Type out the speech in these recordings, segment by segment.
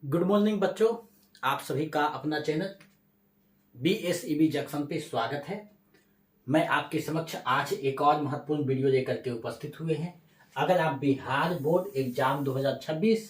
Good morning बच्चों। आप सभी का अपना चैनल BSEB जंक्शन पे स्वागत है। मैं आपके समक्ष आज एक और महत्वपूर्ण वीडियो लेकर के उपस्थित हुए हैं। अगर आप बिहार बोर्ड एग्जाम 2026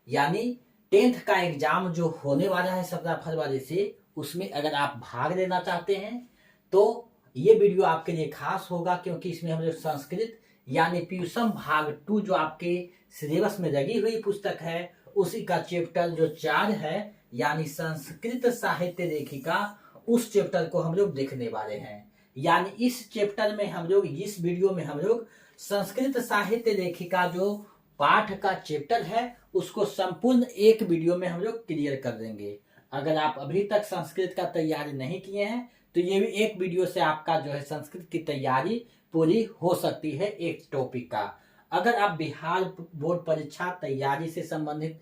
यानी 10th का एग्जाम जो होने वाला है 17 फरवरी से, उसमें अगर आप भाग लेना चाहते हैं तो ये वीडियो आपके लिए खास होगा, क्योंकि इसमें हम लोग संस्कृत यानी प्यूसम भाग 2 जो आपके सिलेबस में लगी हुई पुस्तक है, उसी का चैप्टर जो 4 है यानी संस्कृत साहित्य लेखिका, उस चैप्टर को हम लोग देखने वाले हैं। यानी इस चैप्टर में हम लोग, इस वीडियो में हम लोग संस्कृत साहित्य लेखिका जो पाठ का चैप्टर है उसको संपूर्ण एक वीडियो में हम लोग क्लियर कर देंगे। अगर आप अभी तक संस्कृत का तैयारी नहीं किए हैं तो ये भी एक वीडियो से आपका जो है संस्कृत की तैयारी पूरी हो सकती है एक टॉपिक का। अगर आप बिहार बोर्ड परीक्षा तैयारी से संबंधित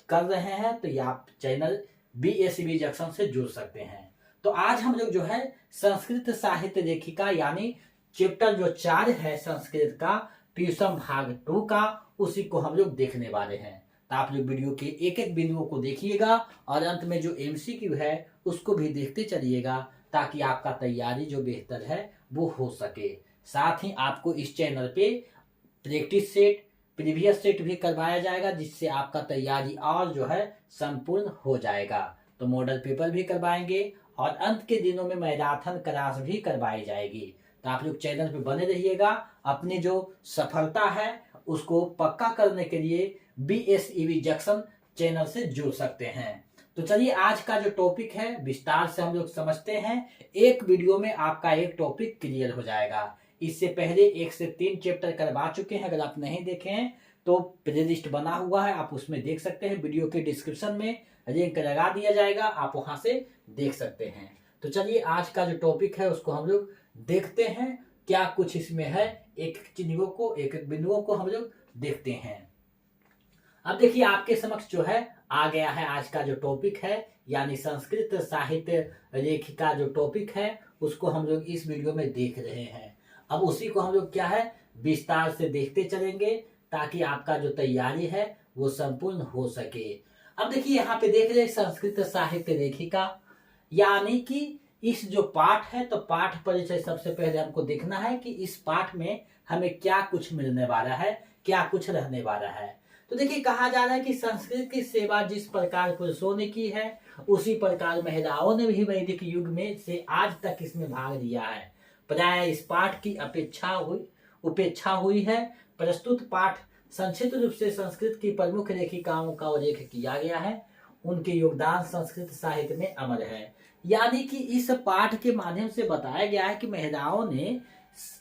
कर रहे हैं तो ये आप चैनल BSEB जंक्शन से जुड़ सकते हैं। तो आज हम लोग जो है संस्कृत साहित्य लेखिका यानी चैप्टर जो 4 है संस्कृत का प्यूसम भाग 2 का, उसी को हम लोग देखने वाले हैं। तो आप लोग वीडियो के एक एक बिंदुओं को देखिएगा और अंत में जो MCQ है उसको भी देखते चलिएगा, ताकि आपका तैयारी जो बेहतर है वो हो सके। साथ ही आपको इस चैनल पे प्रैक्टिस सेट, प्रीवियस सेट भी करवाया जाएगा, जिससे आपका तैयारी और जो है संपूर्ण हो जाएगा। तो मॉडल पेपर भी करवाएंगे और अंत के दिनों में मैराथन क्लास भी करवाई जाएगी। तो आप लोग चैनल पे बने रहिएगा। अपनी जो सफलता है उसको पक्का करने के लिए BSEB जंक्शन चैनल से जुड़ सकते हैं। तो चलिए आज का जो टॉपिक है विस्तार से हम लोग समझते हैं। एक वीडियो में आपका एक टॉपिक क्लियर हो जाएगा। इससे पहले 1 से 3 चैप्टर करवा चुके हैं। अगर आप नहीं देखे हैं तो प्ले लिस्ट बना हुआ है, आप उसमें देख सकते हैं। वीडियो के डिस्क्रिप्शन में लिंक लगा दिया जाएगा, आप वहां से देख सकते हैं। तो चलिए आज का जो टॉपिक है उसको हम लोग देखते हैं, क्या कुछ इसमें है। एक चिन्हों को, एक एक बिंदुओं को हम लोग देखते हैं। अब देखिए आपके समक्ष जो है आ गया है आज का जो टॉपिक है, यानी संस्कृत साहित्य लेखिका जो टॉपिक है उसको हम लोग इस वीडियो में देख रहे हैं। अब उसी को हम लोग क्या है विस्तार से देखते चलेंगे, ताकि आपका जो तैयारी है वो संपूर्ण हो सके। अब देखिए यहाँ पे देख रहे संस्कृत साहित्य लेखिका, यानी कि इस जो पाठ है, तो पाठ परिचय सबसे पहले हमको देखना है कि इस पाठ में हमें क्या कुछ मिलने वाला है, क्या कुछ रहने वाला है। तो देखिए कहा जा रहा है कि संस्कृत की सेवा जिस प्रकार पुरुषों ने की है, उसी प्रकार महिलाओं ने भी वैदिक युग में से आज तक इसमें भाग लिया है। प्राय इस पाठ की उपेक्षा हुई है। प्रस्तुत पाठ संक्षिप्त रूप से संस्कृत की प्रमुख लेखिकाओं का उल्लेख किया गया है। उनके योगदान संस्कृत साहित्य में अमर है। यानी कि इस पाठ के माध्यम से बताया गया है कि महिलाओं ने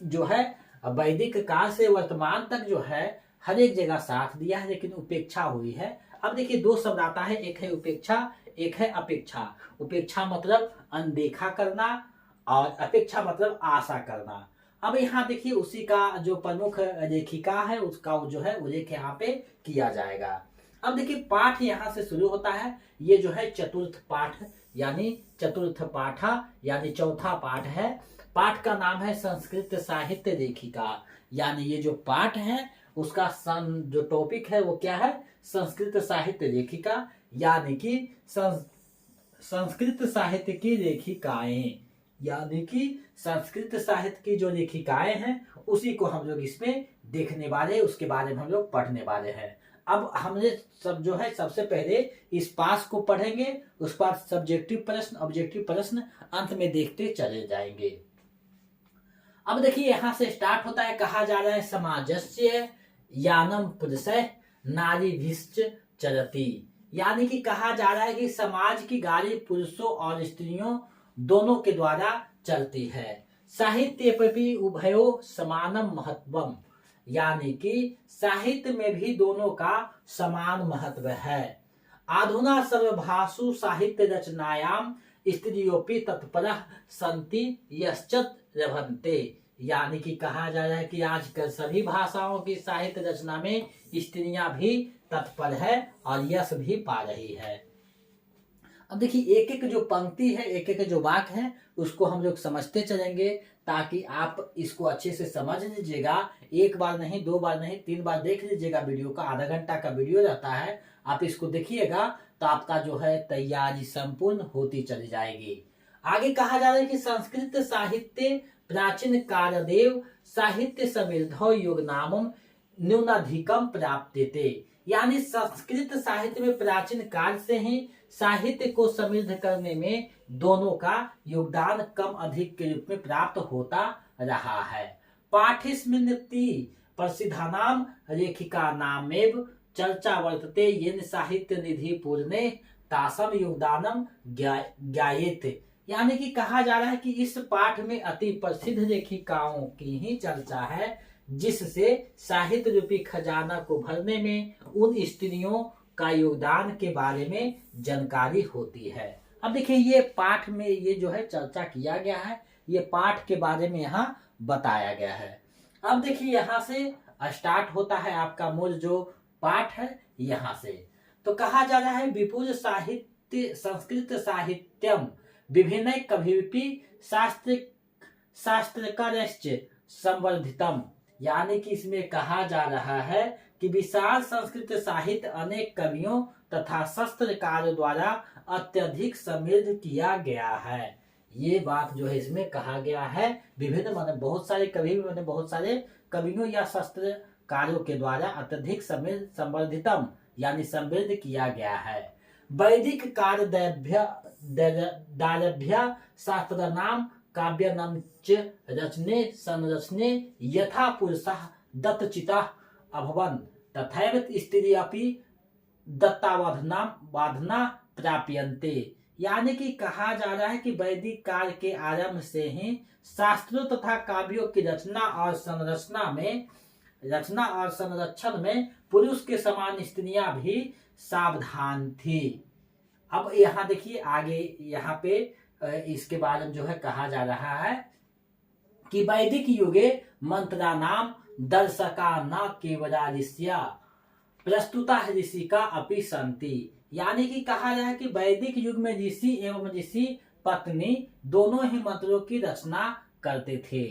जो है वैदिक काल से वर्तमान तक जो है हर एक जगह साथ दिया है, लेकिन उपेक्षा हुई है। अब देखिए दो शब्द आता है, एक है उपेक्षा, एक है अपेक्षा। उपेक्षा मतलब अनदेखा करना और अपेक्षा मतलब आशा करना। अब यहाँ देखिए उसी का जो प्रमुख लेखिका है उसका जो है उल्लेख यहाँ पे किया जाएगा। अब देखिए पाठ यहाँ से शुरू होता है। ये जो है चतुर्थ पाठ यानी चतुर्थ पाठा यानी चौथा पाठ है। पाठ का नाम है संस्कृत साहित्य लेखिका। यानी ये जो पाठ है उसका जो टॉपिक है वो क्या है, संस्कृत साहित्य लेखिका, यानी कि संस्कृत साहित्य की लेखिकाएं। यानी कि संस्कृत साहित्य की जो लेखिकाएं हैं उसी को हम लोग इसमें देखने वाले, उसके बारे में हम लोग पढ़ने वाले हैं। अब हमने सब जो है सबसे पहले इस पास को पढ़ेंगे, उस बाद सब्जेक्टिव प्रश्न, ऑब्जेक्टिव प्रश्न अंत में देखते चले जाएंगे। अब देखिए यहां से स्टार्ट होता है, कहा जा रहा है समाजस्य यानम पुरुषः नारीभिश्च चरति। यानी कि कहा जा रहा है कि समाज की गाड़ी पुरुषों और स्त्रियों दोनों के द्वारा चलती है। साहित्यपि उभयो समानम महत्वम। यानी कि साहित्य में भी दोनों का समान महत्व है। आधुना सर्वभाषु साहित्य रचनायाम स्त्रियोपि तत्परः सन्ति यश्चत लभन्ते। यानी कि कहा जा रहा है कि आजकल सभी भाषाओं की साहित्य रचना में स्त्रियां भी तत्पर है और यश भी पा रही है। अब देखिए एक एक जो पंक्ति है, एक एक जो वाक्य है उसको हम लोग समझते चलेंगे, ताकि आप इसको अच्छे से समझ लीजिएगा। एक बार नहीं, 2 बार नहीं, 3 बार देख लीजिएगा वीडियो का। आधा घंटा का वीडियो रहता है, आप इसको देखिएगा तो आपका जो है तैयारी संपूर्ण होती चली जाएगी। आगे कहा जा रहा है कि संस्कृत साहित्य प्राचीन कालदेव साहित्य समृद्धो युगनामम न्यूनाधिकम प्राप्यते, यानी संस्कृत साहित्य में प्राचीन काल से ही साहित्य को समृद्ध करने में दोनों का योगदान कम अधिक के रूप में प्राप्त होता रहा है। पाठेस्मिन्निति प्रसिद्धानाम लेखिका नामेव चर्चा वर्तते येन साहित्य निधि पूर्णे तासम योगदानम ज्ञायेत, यानी कि कहा जा रहा है कि इस पाठ में अति प्रसिद्ध लेखिकाओं की ही चर्चा है जिससे साहित्य रूपी खजाना को भरने में उन स्त्रियों का योगदान के बारे में जानकारी होती है। अब देखिए ये पाठ में ये जो है चर्चा किया गया है, ये पाठ के बारे में यहाँ बताया गया है। अब देखिए यहाँ से स्टार्ट होता है आपका मूल जो पाठ है यहाँ से। तो कहा जा रहा है विपुल साहित्य संस्कृत साहित्यम विभिन्न कविपि शास्त्रकारश्च संवर्धितम, यानी कि इसमें कहा जा रहा है कि विशाल संस्कृत साहित्य अनेक कवियों तथा शास्त्रकारों द्वारा अत्यधिक समृद्ध किया गया है। ये बात जो है इसमें कहा गया है विभिन्न माने बहुत सारे कवि माने बहुत सारे कवियों या शास्त्रकारों के द्वारा अत्यधिक संवर्धितम यानी समृद्ध किया गया है। वैदिक काल दारभ्य शास्त्र नाम काव्य नाम च रचने संरचने यथा पुरुषः दत्तचिता अभवन तथैव स्त्री अपि दत्तावाधना प्राप्यन्ते, यानी कि कहा जा रहा है कि वैदिक काल के आरंभ से ही शास्त्रों तथा काव्यों की रचना और संरक्षण में पुरुष के समान स्त्रियां भी सावधान थी। अब यहाँ देखिए आगे यहाँ पे इसके बारे में जो है कहा जा रहा है कि वैदिक युगे मंत्रा नाम दर्शका न केवला ऋषिया प्रस्तुता ऋषिका अपि संति, यानी कि कहा गया है कि वैदिक युग में ऋषि एवं ऋषि पत्नी दोनों ही मंत्रों की रचना करते थे।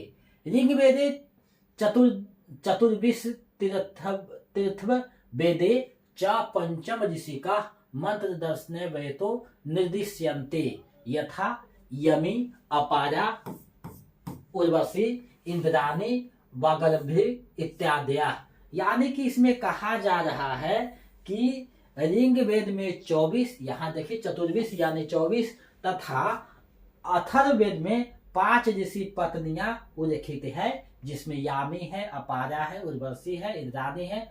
ऋग्वेदे चतुर्विश तीर्थ वेदे च पंचम ऋषिका मंत्र दर्शने वेतो निर्दिश्यन्ते यथा यमी अपारा उर्वशी इंद्राणी वागर्भी इत्यादि, यानी कि इसमें कहा जा रहा है कि ऋग्वेद में 24, यहाँ देखिए चतुर्विश यानी 24 तथा अथर्ववेद में 5 ऋषि पत्नियां उल्लेखित है जिसमें यामी है, अपारा है, उर्वशी है, इंद्राणी है,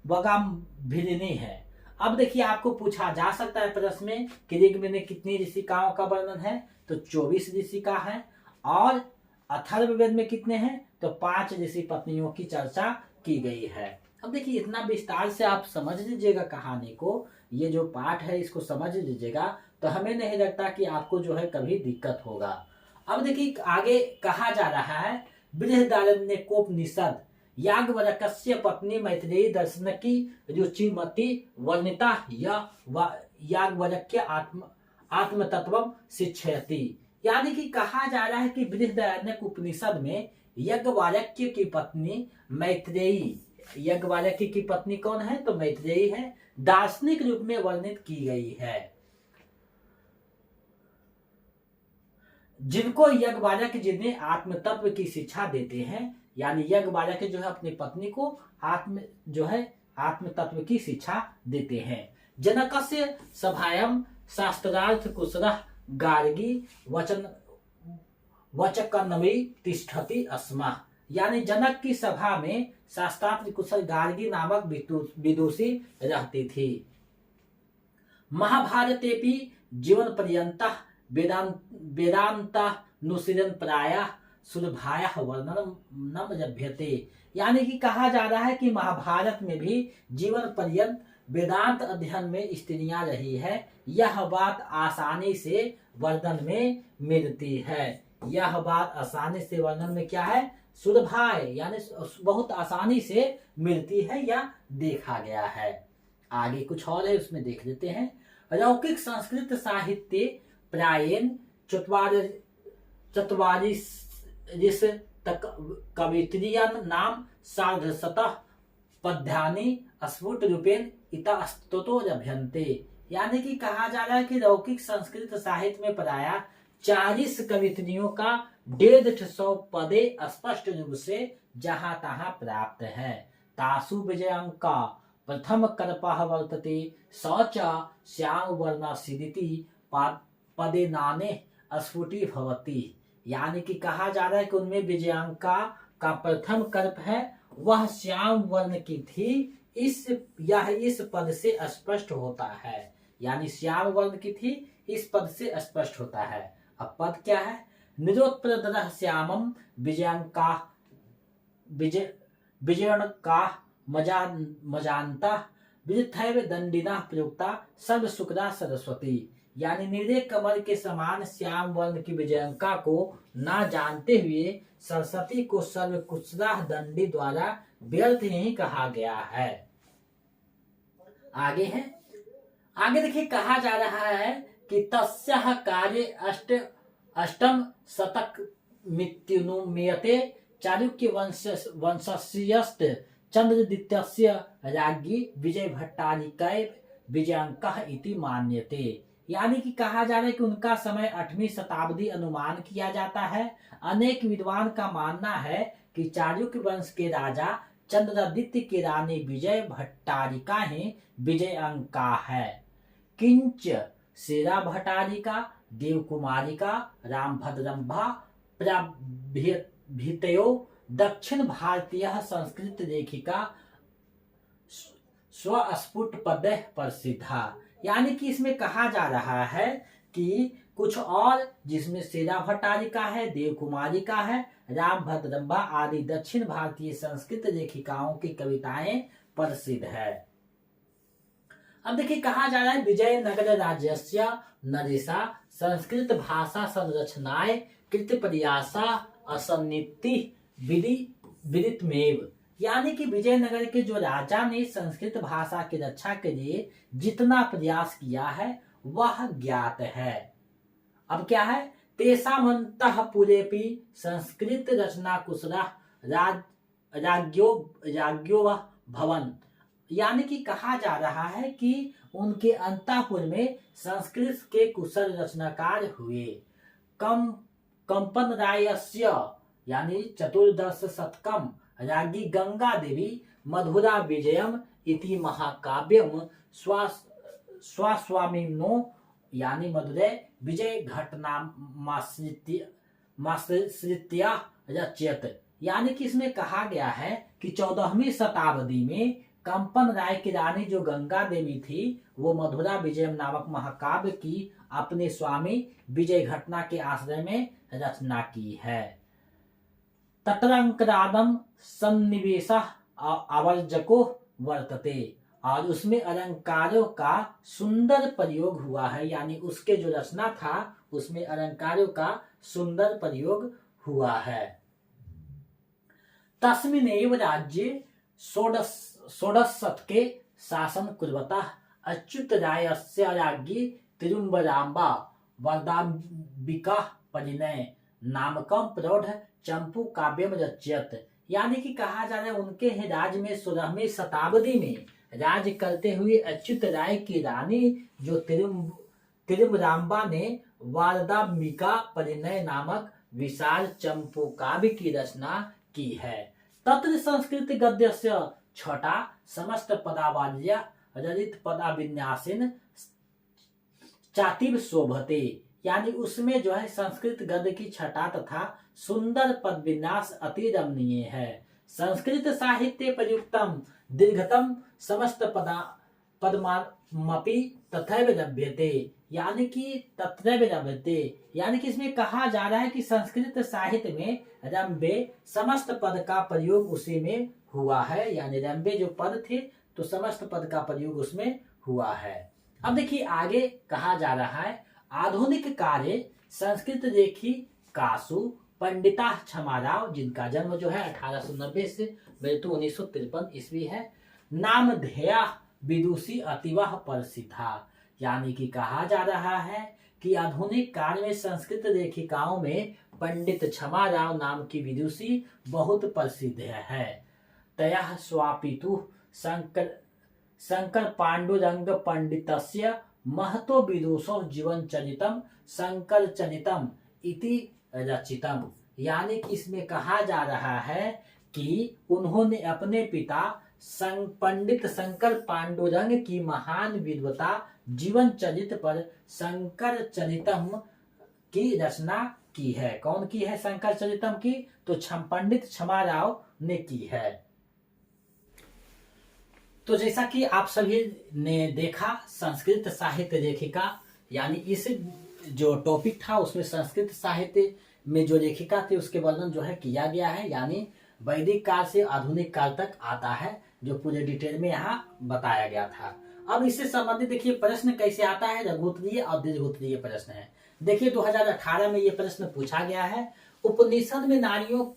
वगाम्भिनी है। अब देखिए आपको पूछा जा सकता है प्रश्न में कि ऋग्वेद में कितनी ऋषिकाओं का वर्णन है, तो 24 ऋषिका है और अथर्ववेद में कितने हैं तो 5 ऋषि पत्नियों की चर्चा की गई है। अब देखिए इतना विस्तार से आप समझ लीजिएगा कहानी को, ये जो पाठ है इसको समझ लीजिएगा तो हमें नहीं लगता कि आपको जो है कभी दिक्कत होगा। अब देखिए आगे कहा जा रहा है बृहदारण्यकोपनिषद याज्ञवल्क्य पत्नी मैत्रेयी दर्शन की रुचिमती वर्णिता याज्ञवल्क्य आत्मतत्वम शिक्षयति, यानी कि कहा जा रहा है कि बृहदारण्यक उपनिषद में याज्ञवल्क्य की पत्नी मैत्रेयी, याज्ञवल्क्य की पत्नी कौन है तो मैत्रेयी है, दार्शनिक रूप में वर्णित की गई है। जिनको याज्ञवल्क्य जिन्हें आत्म तत्व की शिक्षा देते हैं, यानी याज्ञवल्क्य जो है अपनी पत्नी को आत्म तत्व की शिक्षा देते हैं। जनकस्य सभायां शास्त्रार्थ कुशलः गार्गी वचकन्वी तिष्ठति अस्मा, यानी जनक की सभा में शास्त्रार्थ कुशल गार्गी नामक विदुषी रहती थी। महाभारतेपि जीवन पर्यन्तः वेदान्तानुशीलन प्रायः सुलभायाः वर्णनम लभ्यते, यानी कि कहा जा रहा है कि महाभारत में भी जीवन पर्यंत वेदांत अध्ययन में स्त्रियां रही है, यह बात आसानी से वर्णन में मिलती है। यह बात आसानी से वर्णन में क्या है सुलभाय यानी बहुत आसानी से मिलती है या देखा गया है। आगे कुछ और है उसमें देख लेते हैं। लौकिक संस्कृत साहित्य प्रायेण चत्वारिश कवित्रियन नाम सार्धशतः पद्यानि स्फुट रूपेण इतस्ततोरभ्यन्ते। यानी कि कहा जा रहा है कि लौकिक संस्कृत साहित्य में प्रायः 40 कवित्रियों का 150 पदे स्पष्ट रूप से जहां तहां प्राप्त है। तासु विजयंका प्रथम कर्पः वर्तते स च श्याम वर्ण सिदिति पदे नाने स्फुटी भवति। यानी कि कहा जा रहा है कि उनमें विजयांका का प्रथम कर्प है, वह श्याम वर्ण की थी, इस पद से स्पष्ट होता है। यानी श्याम वर्ण की थी, इस पद से स्पष्ट होता है। अब पद क्या है? निरोत्प्रदः श्यामम विजयांका विजयणका मजानता विदिथैव दंडिना प्रयुक्ता सर्व शुक्रा सरस्वती। यानी निर्दय कमल के समान श्याम वर्ण की विजयांका को ना जानते हुए सरस्वती को सर्वकुशला दंडी द्वारा व्यर्थ ही कहा गया है। आगे देखिए, कहा जा रहा है कि तस्याः कार्ये अष्टम शतक मित्युनुमीयते चालुक्य वंशस्यस्त चंद्रदित्यस्य राज्ञी विजय भट्टारिकै विजयांकः इति मान्यते। यानी कि कहा जा रहा है कि उनका समय 8वीं शताब्दी अनुमान किया जाता है। अनेक विद्वान का मानना है कि चालुक्य वंश के राजा चंद्रदित्य की रानी विजय भट्टारिका ही विजयांका है। किंच सेरा भट्टारिका देवकुमारिका रामभद्रंभा प्रभृतयो दक्षिण भारतीय संस्कृत लेखिका स्वस्फुट पद प्रसिद्धा। यानी कि इसमें कहा जा रहा है कि कुछ और, जिसमें सेरा भट्टारिका है, देवकुमारिका है, रामभद्रंबा आदि दक्षिण भारतीय संस्कृत लेखिकाओं की कविताएं प्रसिद्ध है। अब देखिए, कहा जा रहा है विजयनगर राज्यस्य नरेशा संस्कृत भाषा संरचनाय कृत प्रयासा असन्निति विदितमेव। यानी कि विजयनगर के जो राजा ने संस्कृत भाषा की रक्षा के लिए जितना प्रयास किया है वह ज्ञात है। अब क्या है? तेषामन्तः पुरेपि संस्कृत रचना कुशला राज्ञो भवन। यानी कि कहा जा रहा है कि उनके अंतःपुर में संस्कृत के कुशल रचनाकार हुए। कंपन रायस्य यानी 14 शतकम राज्ञी गंगा देवी मधुरा विजयम इति महाकाव्यम स्वास्वामिनो यानी मधुरै विजय घटनामाश्रित्य रचयत। यानी कि इसमें कहा गया है कि 14वीं शताब्दी में कंपन राय की रानी जो गंगा देवी थी, वो मधुरा विजयम नामक महाकाव्य की अपने स्वामी विजय घटना के आश्रय में रचना की है। तटरंकरादम सन्निवेश आवर्जको वर्तते, और उसमें अलंकारों का सुंदर प्रयोग हुआ है। यानी उसके जो रचना था उसमें अलंकारों का सुंदर प्रयोग हुआ है। तस्मिन्नेव राज्ये षोडश शतके शासन कुर्वतः अच्युतरायस्य राज्ञी तिरुम्बराम्बा वरदाम्बिका परिणय नामकम प्रौढ़ चंपू काव्यम रचयत। यानी कि कहा जा रहा है उनके ही राज्य में 16वीं शताब्दी में राज करते हुए अच्युत राय की रानी जो तिरुम्बराम्बा ने वारदाम्बिका परिणय नामक विशाल चंपू काव्य की रचना की है। तत्र संस्कृत गद्यस्य छटा समस्त पदावल्या ललित पदाविन्यासेन चातिव शोभते। यानी उसमें जो है संस्कृत गद्य की छटा तथा सुंदर पद विन्यास अति रमणीय है। संस्कृत साहित्य प्रयुक्तम दीर्घतम समस्त पदमापि तथैव लभ्यते। यानी कि तथैव लभ्यते, यानी कि इसमें कहा जा रहा है कि संस्कृत साहित्य में रंबे समस्त पद का प्रयोग उसी में हुआ है। यानी रंबे जो पद थे तो समस्त पद का प्रयोग उसमें हुआ है। अब देखिए आगे कहा जा रहा है आधुनिक कार्य संस्कृत लेखी कासु पंडिता क्षमाराव, जिनका जन्म जो है 1890 से मृत्यु 1953 ईस्वी है, नामधेया विदुषी अतिवह प्रसिद्धा। यानी कि कहा जा रहा है कि आधुनिक काल में संस्कृत लेखिकाओं में पंडित क्षमाराव नाम की विदुषी बहुत प्रसिद्ध है। तयः स्वापितु शंकर पांडुरंग पंडितस्य महतो विदुषो जीवन चरितम शंकर चरितम इति रचितम। यानी कि इसमें कहा जा रहा है कि उन्होंने अपने पिता पंडित शंकर पांडुरंग की महान विद्वता जीवन चरित्र पर शंकर चरितम की रचना की है। कौन की है शंकर चरितम की? तो पंडित क्षमाराव ने की है। तो जैसा कि आप सभी ने देखा, संस्कृत साहित्य लेखिका, यानी इस जो टॉपिक था उसमें संस्कृत साहित्य में जो लेखिका थी उसके वर्णन जो है किया गया है, यानी वैदिक काल से आधुनिक काल तक आता है, जो पूरे डिटेल में यहाँ बताया गया था। अब इससे संबंधित देखिए प्रश्न कैसे आता है, लघुत्तरीय और दीर्घोत्तरीय प्रश्न है। देखिए 2018 में ये प्रश्न पूछा गया है, उपनिषद में नारियों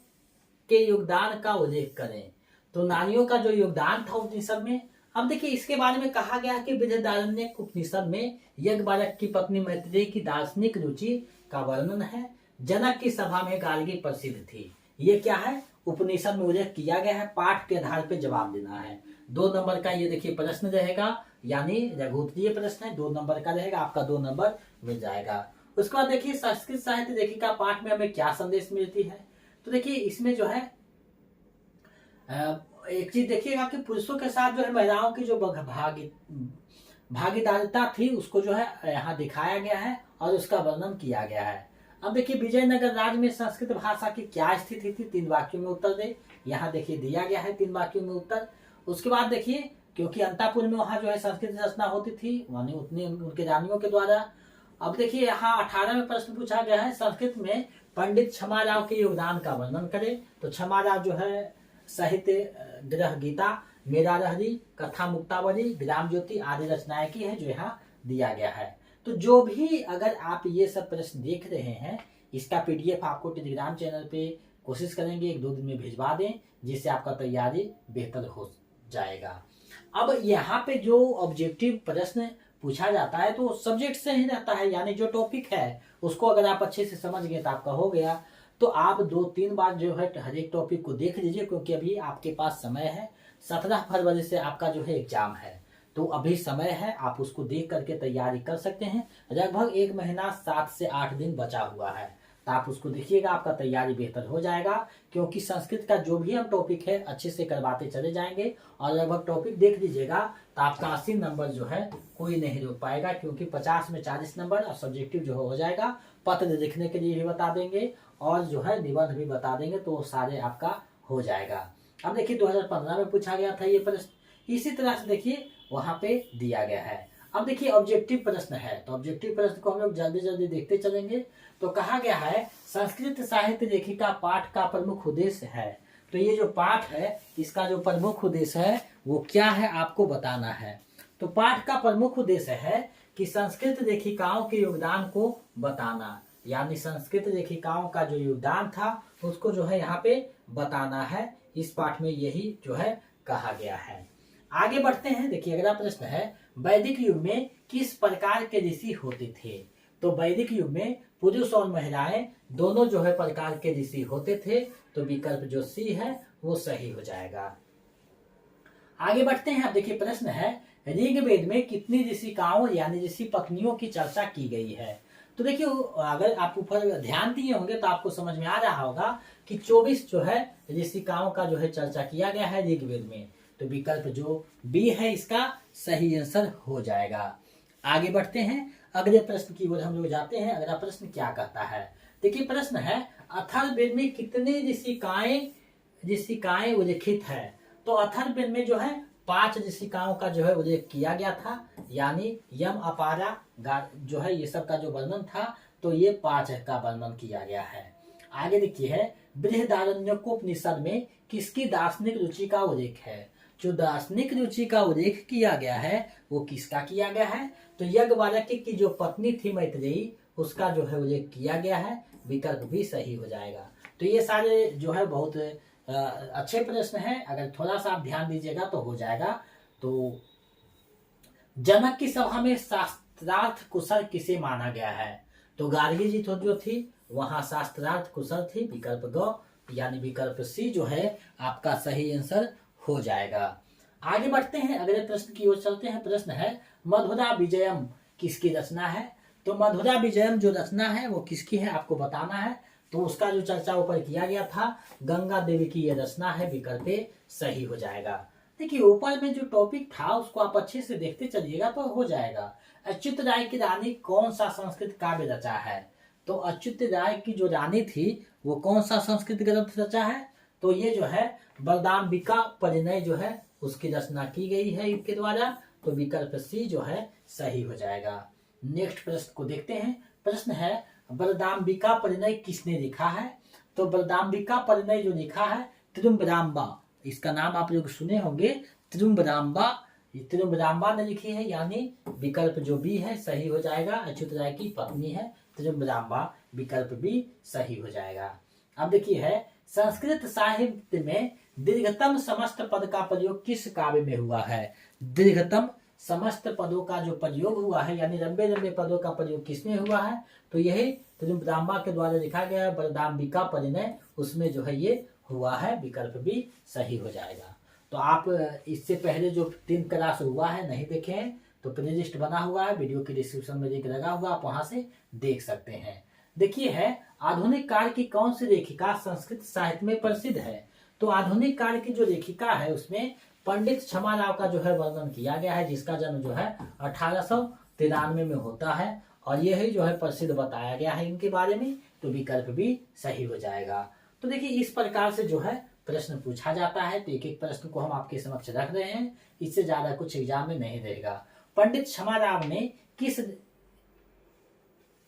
के योगदान का उल्लेख करें। तो नारियों का जो योगदान था उपनिषद में, अब देखिए इसके बारे में कहा गया कि बृहदारण्यक उपनिषद में यज्ञवल्क्य की पत्नी मैत्रेयी की दार्शनिक रुचि का वर्णन है। जनक की सभा में गार्गी प्रसिद्ध थी। ये क्या है? उपनिषद में उल्लेख किया गया है, पाठ के आधार पर जवाब देना है। 2 नंबर का ये देखिए प्रश्न रहेगा, यानी लघुत्तरीय प्रश्न है, 2 नंबर का रहेगा, आपका 2 नंबर मिल जाएगा। उसके बाद देखिए संस्कृत साहित्य लेखिका पाठ में हमें क्या संदेश मिलती है। तो देखिए इसमें जो है एक चीज देखिएगा कि पुरुषों के साथ जो है महिलाओं की जो भागीदारिता थी उसको जो है यहाँ दिखाया गया है और उसका वर्णन किया गया है। अब देखिए विजयनगर राज्य में संस्कृत भाषा की क्या स्थिति थी, 3 वाक्यों में उत्तर दे। यहाँ देखिए दिया गया है 3 वाक्यों में उत्तर। उसके बाद देखिए क्योंकि अंतापुर में वहां जो है संस्कृत रचना होती थी, वहां उतने उनके रानियों के द्वारा। अब देखिए यहाँ 18 में प्रश्न पूछा गया है, संस्कृत में पंडित क्षमाराव के योगदान का वर्णन करें। तो क्षमाराव जो है साहित्य ग्रह गीता, मेरा रहरी, कथा मुक्तावली, ग्राम ज्योति आदि रचनाएं की है, जो यहाँ दिया गया है। तो जो भी अगर आप ये सब प्रश्न देख रहे हैं, इसका PDF आपको टेलीग्राम चैनल पे कोशिश करेंगे 1-2 दिन में भिजवा दें, जिससे आपका तैयारी बेहतर हो जाएगा। अब यहाँ पे जो ऑब्जेक्टिव प्रश्न पूछा जाता है तो सब्जेक्ट से ही रहता है, यानी जो टॉपिक है उसको अगर आप अच्छे से समझ गए तो आपका हो गया। तो आप 2-3 बार जो है हर एक टॉपिक को देख लीजिए, क्योंकि अभी आपके पास समय है, 17 फरवरी से आपका जो है एग्जाम है, तो अभी समय है, आप उसको देख करके तैयारी कर सकते हैं। लगभग 1 महीना 7 से 8 दिन बचा हुआ है, तो आप उसको देखिएगा, आपका तैयारी बेहतर हो जाएगा। क्योंकि संस्कृत का जो भी हम टॉपिक है अच्छे से करवाते चले जाएंगे, और लगभग टॉपिक देख लीजिएगा तो आपका 80 नंबर जो है कोई नहीं रोक पाएगा, क्योंकि 50 में 40 नंबर और सब्जेक्टिव जो हो जाएगा। पत्र लिखने के लिए भी बता देंगे और जो है निबंध भी बता देंगे, तो सारे आपका हो जाएगा। अब देखिए 2015 में पूछा गया था ये प्रश्न, इसी तरह से देखिए वहां पे दिया गया है। अब देखिए ऑब्जेक्टिव प्रश्न है, तो ऑब्जेक्टिव प्रश्न को हम लोग जल्दी जल्दी देखते चलेंगे। तो कहा गया है संस्कृत साहित्य लेखिका पाठ का प्रमुख उद्देश्य है। तो ये जो पाठ है इसका जो प्रमुख उद्देश्य है वो क्या है आपको बताना है। तो पाठ का प्रमुख उद्देश्य है कि संस्कृत लेखिकाओं के योगदान को बताना, यानी संस्कृत लेखिकाओं का जो योगदान था उसको जो है यहाँ पे बताना है। इस पाठ में यही जो है कहा गया है। आगे बढ़ते हैं। देखिए अगला प्रश्न है, वैदिक युग में किस प्रकार के ऋषि होते थे। तो वैदिक युग में पुरुष और महिलाएं दोनों जो है प्रकार के ऋषि होते थे। तो विकल्प जो सी है वो सही हो जाएगा। आगे बढ़ते हैं। अब देखिए प्रश्न है, ऋग्वेद में कितनी ऋषिकाओं यानी ऋषि पत्नियों की चर्चा की गई है। तो देखिए अगर आप ऊपर ध्यान दिए होंगे तो आपको समझ में आ रहा होगा कि 24 जो है ऋषिकाओं का जो है चर्चा किया गया है ऋग्वेद में। तो विकल्प जो बी है इसका सही आंसर हो जाएगा। आगे बढ़ते हैं, अगले प्रश्न की ओर हम लोग जाते हैं। अगला प्रश्न क्या कहता है, देखिए प्रश्न है, अथर्ववेद में कितने ऋषिकाएं उल्लेखित है। तो अथर्ववेद में जो है 5 ऋषिकाओं का जो है उल्लेख किया गया था, यानी यम अपारा जो है ये सब का जो वर्णन था, तो ये 5 का वर्णन किया गया है। आगे देखिए है, बृहदारण्यकोपनिषद में किसकी दार्शनिक रुचि का उल्लेख है। जो दार्शनिक रुचि का उल्लेख किया गया है वो किसका किया गया है। तो यज्ञवल्क्य की जो पत्नी थी मैत्रेयी, उसका जो है उल्लेख किया गया है। विकल्प भी सही हो जाएगा। तो ये सारे जो है बहुत अच्छे प्रश्न हैं, अगर थोड़ा सा आप ध्यान दीजिएगा तो हो जाएगा। तो जनक की सभा में शास्त्रार्थ कुशल किसे माना गया है। तो गार्गी जी तो जो थी वहां शास्त्रार्थ कुशल थी। विकल्प ग यानी विकल्प सी जो है आपका सही आंसर हो जाएगा। आगे बढ़ते हैं, अगले प्रश्न की ओर चलते हैं। प्रश्न है मधुरा विजयम किसकी रचना है? तो मधुरा विजयम जो रचना है वो किसकी है आपको बताना है। तो उसका जो चर्चा ऊपर किया गया था, गंगा देवी की यह रचना है, विकल्प ए सही हो जाएगा। देखिए ऊपर में जो टॉपिक था उसको आप अच्छे से देखते चलिएगा तो हो जाएगा। अच्युत राय की रानी कौन सा संस्कृत काव्य रचा है? तो अच्युत राय की जो रानी थी वो कौन सा संस्कृत ग्रंथ रचा है? तो ये जो है बलदाम्बिका परिणय जो है उसकी रचना की गई है इनके द्वारा। तो विकल्प सी जो है सही हो जाएगा। नेक्स्ट प्रश्न को देखते हैं। प्रश्न है बलदाम्बिका परिणय किसने लिखा है? तो बलदाम्बिका परिणय जो लिखा है त्रिम्बराम्बा, इसका नाम आप लोग सुने होंगे, त्रिम्बराम्बा, त्रिम्बराम्बा ने लिखी है, यानी विकल्प जो बी है सही हो जाएगा। अच्युत राय की पत्नी है त्रिम्बराम्बा, विकल्प बी सही हो जाएगा। अब देखिए है संस्कृत साहित्य में दीर्घतम समस्त पद का प्रयोग किस काव्य में हुआ है? दीर्घतम समस्त पदों का जो प्रयोग हुआ है यानी लंबे लंबे पदों का प्रयोग किसमें हुआ है? तो यही त्रिम्बराम्बा के द्वारा लिखा गया है बलदाम्बिका परिणय, उसमें जो है ये हुआ है, विकल्प भी सही हो जाएगा। तो आप इससे पहले जो 3 क्लास हुआ है नहीं देखे हैं तो प्लेलिस्ट बना हुआ है, वीडियो के डिस्क्रिप्शन में लिंक लगा हुआ, आप वहां से देख सकते हैं। देखिए है आधुनिक काल की कौन सी लेखिका संस्कृत साहित्य में प्रसिद्ध है? तो आधुनिक काल की जो लेखिका है उसमें पंडित क्षमाराव का जो है वर्णन किया गया है, जिसका जन्म जो है 1893 में होता है और यही जो है प्रसिद्ध बताया गया है इनके बारे में। तो विकल्प भी सही हो जाएगा। तो देखिए इस प्रकार से जो है प्रश्न पूछा जाता है। तो एक एक प्रश्न को हम आपके समक्ष रख रहे हैं, इससे ज्यादा कुछ एग्जाम में नहीं रहेगा। पंडित क्षमाराव ने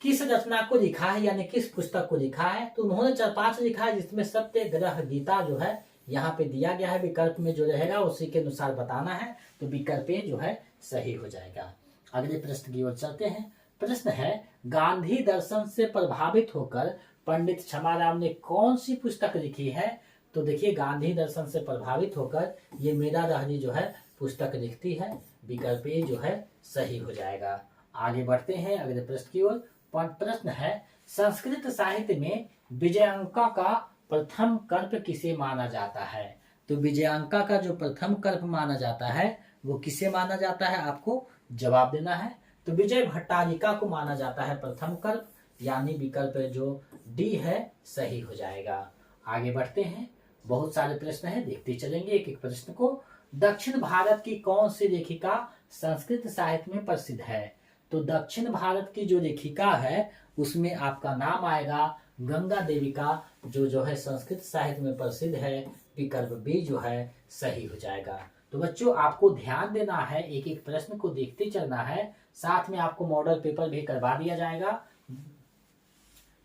किस रचना को लिखा है यानी किस पुस्तक को लिखा है? तो उन्होंने 4-5 लिखा है, जिसमें सत्याग्रह गीता जो है यहाँ पे दिया गया है, विकल्प में जो रहेगा उसी के अनुसार बताना है। तो विकल्प जो है सही हो जाएगा। अगले प्रश्न की ओर चलते हैं। प्रश्न है गांधी दर्शन से प्रभावित होकर पंडित क्षमाराव ने कौन सी पुस्तक लिखी है? तो देखिए गांधी दर्शन से प्रभावित होकर ये मीरा रहनी जो है पुस्तक लिखती है, विकल्प ए जो है सही हो जाएगा। आगे बढ़ते हैं अगले प्रश्न की ओर। प्रश्न है संस्कृत साहित्य में विजयांका का प्रथम कल्प किसे माना जाता है? तो विजयांका का जो प्रथम कल्प माना जाता है वो किसे माना जाता है आपको जवाब देना है। तो विजय भट्टारिका को माना जाता है प्रथम कल्प, यानी विकल्प जो डी है सही हो जाएगा। आगे बढ़ते हैं, बहुत सारे प्रश्न हैं, देखते चलेंगे एक एक प्रश्न को। दक्षिण भारत की कौन सी लेखिका संस्कृत साहित्य में प्रसिद्ध है? तो दक्षिण भारत की जो लेखिका है उसमें आपका नाम आएगा गंगा देवी का, जो है संस्कृत साहित्य में प्रसिद्ध है, विकल्प बी जो है सही हो जाएगा। तो बच्चों आपको ध्यान देना है, एक एक प्रश्न को देखते चलना है, साथ में आपको मॉडल पेपर भी करवा दिया जाएगा,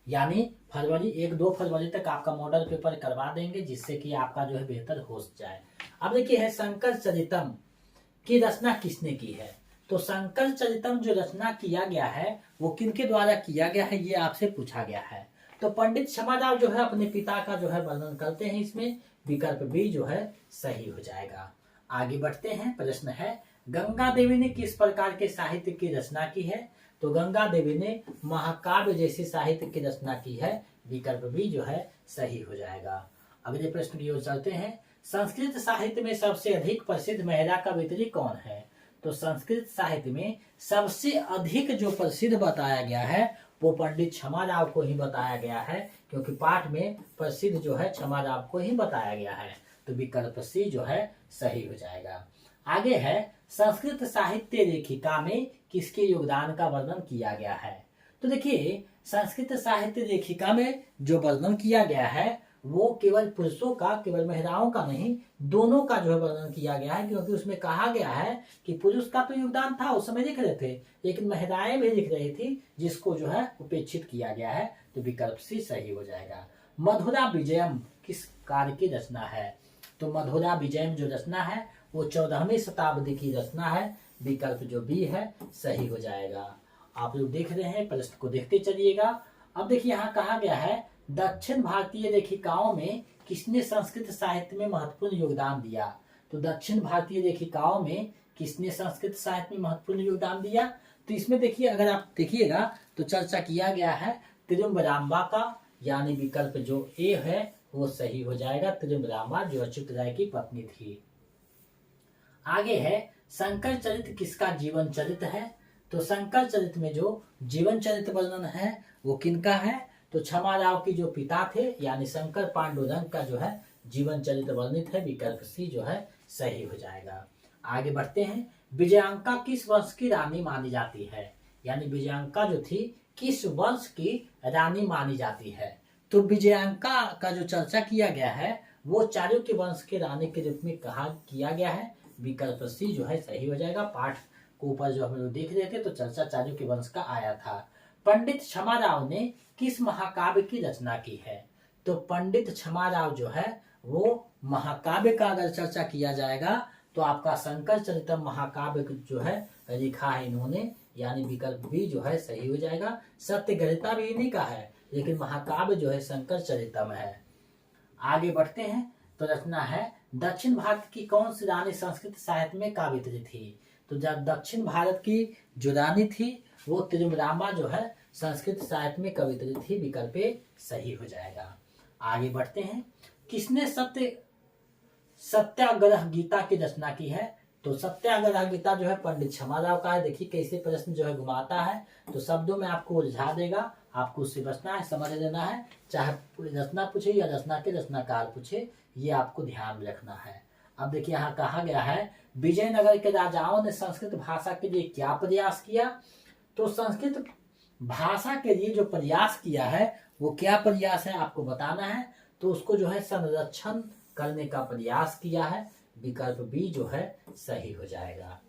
यानी 1-2 फरवरी तक आपका मॉडल पेपर करवा देंगे, जिससे कि आपका जो है बेहतर हो जाए। अब देखिए है शंकर चरितम की रचना किसने की है? तो शंकर चरितम जो रचना किया गया है वो किनके द्वारा किया गया है ये आपसे पूछा गया है। तो पंडित क्षमाराव जो है अपने पिता का जो है वर्णन करते हैं इसमें, विकल्प बी जो है सही हो जाएगा। आगे बढ़ते हैं, प्रश्न है गंगा देवी ने किस प्रकार के साहित्य की रचना की है? तो गंगा देवी ने महाकाव्य जैसे साहित्य की रचना की है, विकल्प बी जो है सही हो जाएगा। अगले प्रश्न की ओर चलते हैं। संस्कृत साहित्य में सबसे अधिक प्रसिद्ध महिला कवयित्री कौन है? तो संस्कृत साहित्य में सबसे अधिक जो प्रसिद्ध बताया गया है वो पंडित क्षमाराव को ही बताया गया है, क्योंकि पाठ में प्रसिद्ध जो है क्षमाराव को ही बताया गया है। तो विकल्प सी जो है सही हो जाएगा। आगे है संस्कृत साहित्य लेखिका में किसके योगदान का वर्णन किया गया है? तो देखिए संस्कृत साहित्य लेखिका में जो वर्णन किया गया है वो केवल पुरुषों का, केवल महिलाओं का नहीं, दोनों का जो है वर्णन किया गया है, क्योंकि उसमें कहा गया है कि पुरुष का तो योगदान था उस समय लिख रहे थे, लेकिन महिलाएं भी लिख रही थी, जिसको जो है उपेक्षित किया गया है। तो विकल्प सी सही हो जाएगा। मधुरा विजयम किस कार्य की रचना है? तो मधुरा विजयम जो रचना है वो 14वीं शताब्दी की रचना है, विकल्प जो बी है सही हो जाएगा। आप लोग देख रहे हैं, प्रश्न को देखते चलिएगा। अब देखिए यहाँ कहा गया है दक्षिण भारतीय लेखिकाओं में किसने संस्कृत साहित्य में महत्वपूर्ण योगदान दिया? तो दक्षिण भारतीय लेखिकाओं में किसने संस्कृत साहित्य में महत्वपूर्ण योगदान दिया? तो इसमें देखिए अगर आप देखिएगा तो चर्चा किया गया है त्रिम्बराम्बा का, यानी विकल्प जो ए है वो सही हो जाएगा। त्रिम्बराम्बा जो अच्युत राय की पत्नी थी। आगे है शंकर चरित किसका जीवन चरित है? तो शंकर चरित में जो जीवन चरित वर्णन है वो किनका है? तो छमाराव की जो पिता थे यानी शंकर पांडुरंग का जो है जीवन चरित वर्णित है। विकल्प सी जो है सही हो जाएगा। आगे बढ़ते हैं। विजयांका किस वंश की रानी मानी जाती है? यानी विजयांका जो थी किस वंश की रानी मानी जाती है? तो विजयांका का जो चर्चा किया गया है वो चालुक्य वंश के रानी के रूप में कहा किया गया है। विकल्प सी जो है सही हो जाएगा। पाठ को ऊपर जो हम लोग देख रहे थे तो चर्चा चालुक्य वंश का आया था। पंडित क्षमाराव ने किस महाकाव्य की रचना की है? तो पंडित क्षमाराव जो है वो महाकाव्य का अगर चर्चा किया जाएगा तो आपका शंकर चरितम महाकाव्य जो है लिखा है इन्होंने, यानी विकल्प बी जो है सही हो जाएगा। सत्य गणिता भी इन्हीं का है लेकिन महाकाव्य जो है शंकर चरितम है। आगे बढ़ते हैं। तो रचना है दक्षिण भारत की कौन सी रानी संस्कृत साहित्य में काव्यत्री थी? तो जब दक्षिण भारत की जो रानी थी वो तिरुमरामा जो है संस्कृत साहित्य में कवित्री थी। विकल्प सही हो जाएगा। आगे बढ़ते हैं। किसने सत्याग्रह गीता की रचना की है? तो सत्याग्रह गीता जो है पंडित क्षमाराव का है। देखिए कैसे प्रश्न जो है घुमाता है, तो शब्दों में आपको उलझा देगा, आपको उससे बचना है, समझ लेना है। चाहे रचना पूछे या रचना के रचनाकार पूछे, ये आपको ध्यान में रखना है। अब देखिए यहाँ कहा गया है विजयनगर के राजाओं ने संस्कृत भाषा के लिए क्या प्रयास किया? तो संस्कृत भाषा के लिए जो प्रयास किया है वो क्या प्रयास है आपको बताना है। तो उसको जो है संरक्षण करने का प्रयास किया है। विकल्प बी जो है सही हो जाएगा।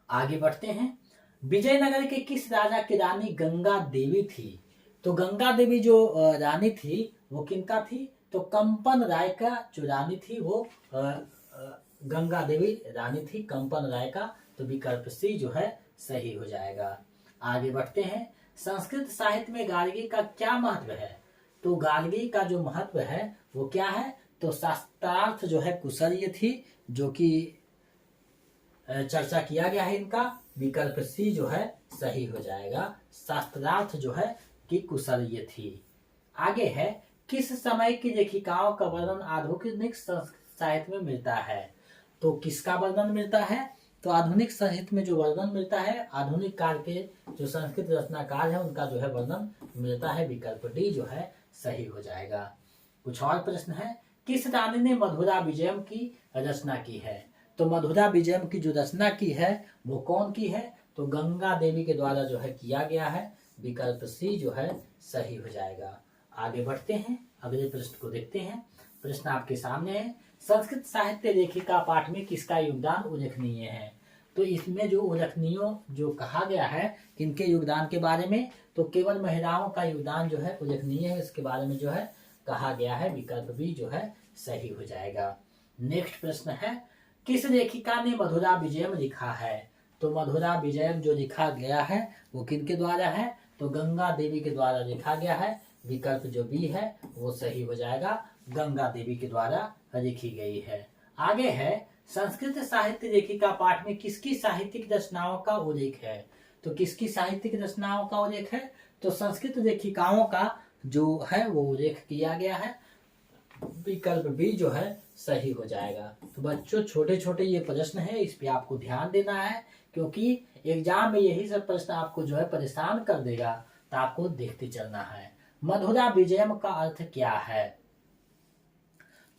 आगे बढ़ते हैं। विजयनगर के किस राजा की रानी गंगा देवी थी? तो गंगा देवी जो रानी थी वो किनका थी? तो कंपन राय का जो रानी थी वो गंगा देवी रानी थी कंपन राय का। तो विकल्प सी जो है सही हो जाएगा। आगे बढ़ते हैं। संस्कृत साहित्य में गार्गी का क्या महत्व है? तो गार्गी का जो महत्व है वो क्या है? तो शास्त्रार्थ जो है कुशल्य थी, जो कि चर्चा किया गया है इनका। विकल्प सी जो है सही हो जाएगा। शास्त्रार्थ जो है कि कुशल्य थी। आगे है किस समय की लेखिकाओं का वर्णन आधुनिक साहित्य में मिलता है? तो किसका वर्णन मिलता है? तो आधुनिक साहित्य में जो वर्णन मिलता है आधुनिक काल के जो संस्कृत रचनाकार है उनका जो है वर्णन मिलता है। विकल्प डी जो है सही हो जाएगा। कुछ और प्रश्न है। किस रानी ने मधुरा विजयम की रचना की है? तो मधुरा विजयम की जो रचना की है वो कौन की है? तो गंगा देवी के द्वारा जो है किया गया है। विकल्प सी जो है सही हो जाएगा। आगे बढ़ते हैं, अगले प्रश्न को देखते हैं। प्रश्न आपके सामने है। संस्कृत साहित्य लेखिका पाठ में किसका योगदान उल्लेखनीय है? तो इसमें जो उल्लेखनीय जो कहा गया है किनके योगदान के बारे में, तो केवल महिलाओं का योगदान जो है उल्लेखनीय है, इसके बारे में जो है कहा गया है। विकल्प बी जो है सही हो जाएगा। नेक्स्ट प्रश्न है। किस लेखिका ने मधुरा विजयम लिखा है? तो मधुरा विजयम जो लिखा गया है वो किनके द्वारा है? तो गंगा देवी के द्वारा लिखा गया है। विकल्प जो बी है वो सही हो जाएगा। गंगा देवी के द्वारा लिखी गई है। आगे है संस्कृत साहित्य लेखिका पाठ में किसकी साहित्यिक रचनाओं का उल्लेख है? तो किसकी साहित्यिक रचनाओं का उल्लेख है? तो संस्कृत लेखिकाओं का जो है वो उल्लेख किया गया है। विकल्प बी जो है सही हो जाएगा। तो बच्चों छोटे छोटे ये प्रश्न है, इस पे आपको ध्यान देना है क्योंकि एग्जाम में यही सब प्रश्न आपको जो है परेशान कर देगा, तो आपको देखते चलना है। मधुरा विजयम का अर्थ क्या है?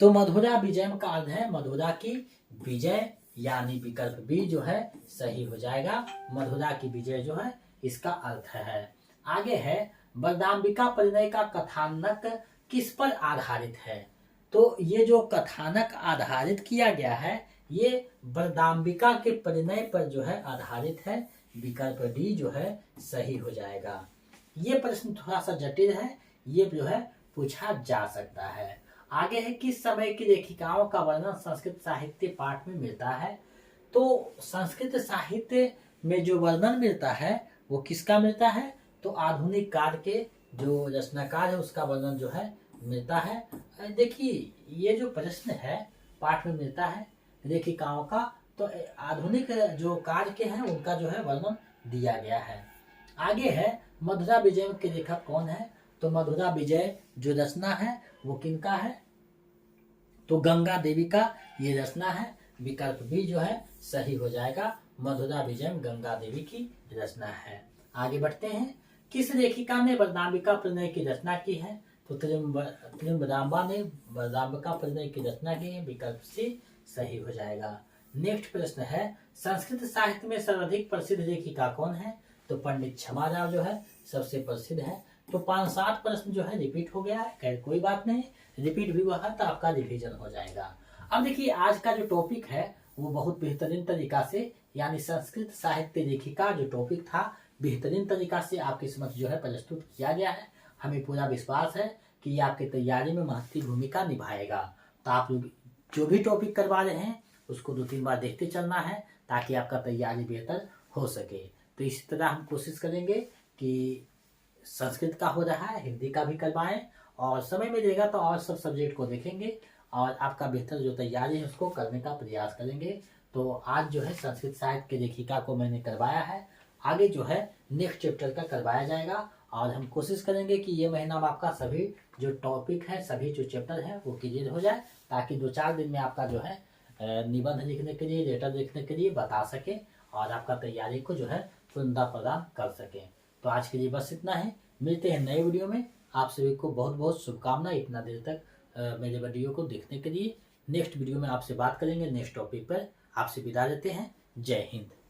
तो मधुरा विजयम का अर्थ है मधुरा की विजय, यानी विकल्प बी जो है सही हो जाएगा। मधुरा की विजय जो है इसका अर्थ है। आगे है बलदाम्बिका परिणय का कथानक किस पर आधारित है? तो ये जो कथानक आधारित किया गया है ये बलदाम्बिका के परिणय पर जो है आधारित है। विकल्प डी जो है सही हो जाएगा। ये प्रश्न थोड़ा सा जटिल है, ये जो है पूछा जा सकता है। आगे है किस समय की लेखिकाओं का वर्णन संस्कृत साहित्य पाठ में मिलता है? तो संस्कृत साहित्य में जो वर्णन मिलता है वो किसका मिलता है? तो आधुनिक काल के जो रचनाकार है उसका वर्णन जो है मिलता है। देखिए ये जो प्रश्न है पाठ में मिलता है लेखिकाओं का, तो आधुनिक जो काल के हैं उनका जो है वर्णन दिया गया है। आगे है मधुरा विजय के लेखक कौन है? तो मधुरा विजय जो रचना है वो किनका है? तो गंगा देवी का ये रचना है। विकल्प बी जो है सही हो जाएगा। मधुरा विजयम गंगा देवी की रचना है। आगे बढ़ते हैं। किस लेखिका ने बलदाम्बिका प्रणय की रचना की है? तो त्रिम्बदाम्बा ने बलदाम्बिका प्रणय की रचना की है। विकल्प सी सही हो जाएगा। नेक्स्ट प्रश्न है, संस्कृत साहित्य में सर्वाधिक प्रसिद्ध लेखिका कौन है? तो पंडित क्षमा राव जो है सबसे प्रसिद्ध है। तो 5-7 प्रश्न जो है रिपीट हो गया है, खैर कोई बात नहीं, रिपीट भी हुआ है तो आपका रिवीजन हो जाएगा। अब देखिए आज का जो टॉपिक है वो बहुत बेहतरीन तरीका से, यानी संस्कृत साहित्य लेखिका जो टॉपिक था बेहतरीन तरीका से आपके समक्ष जो है प्रस्तुत किया गया है। हमें पूरा विश्वास है कि ये आपकी तैयारी में महत्वपूर्ण भूमिका निभाएगा। तो आप लोग जो भी टॉपिक करवा रहे हैं उसको 2-3 बार देखते चलना है ताकि आपका तैयारी बेहतर हो सके। तो इसी तरह हम कोशिश करेंगे कि संस्कृत का हो रहा है, हिंदी का भी करवाएं, और समय मिलेगा तो और सब सब्जेक्ट को देखेंगे और आपका बेहतर जो तैयारी है उसको करने का प्रयास करेंगे। तो आज जो है संस्कृत साहित्य के लेखिका को मैंने करवाया है, आगे जो है नेक्स्ट चैप्टर का करवाया जाएगा और हम कोशिश करेंगे कि ये महीना में आपका सभी जो टॉपिक है, सभी जो चैप्टर है वो क्लियर हो जाए, ताकि 2-4 दिन में आपका जो है निबंध लिखने के लिए, लेटर लिखने के लिए बता सके और आपका तैयारी को जो है पूर्णता प्रदान कर सके। तो आज के लिए बस इतना है, मिलते हैं नए वीडियो में। आप सभी को बहुत बहुत शुभकामनाएं इतना देर तक मेरे वीडियो को देखने के लिए। नेक्स्ट वीडियो में आपसे बात करेंगे नेक्स्ट टॉपिक पर। आपसे विदा लेते हैं। जय हिंद।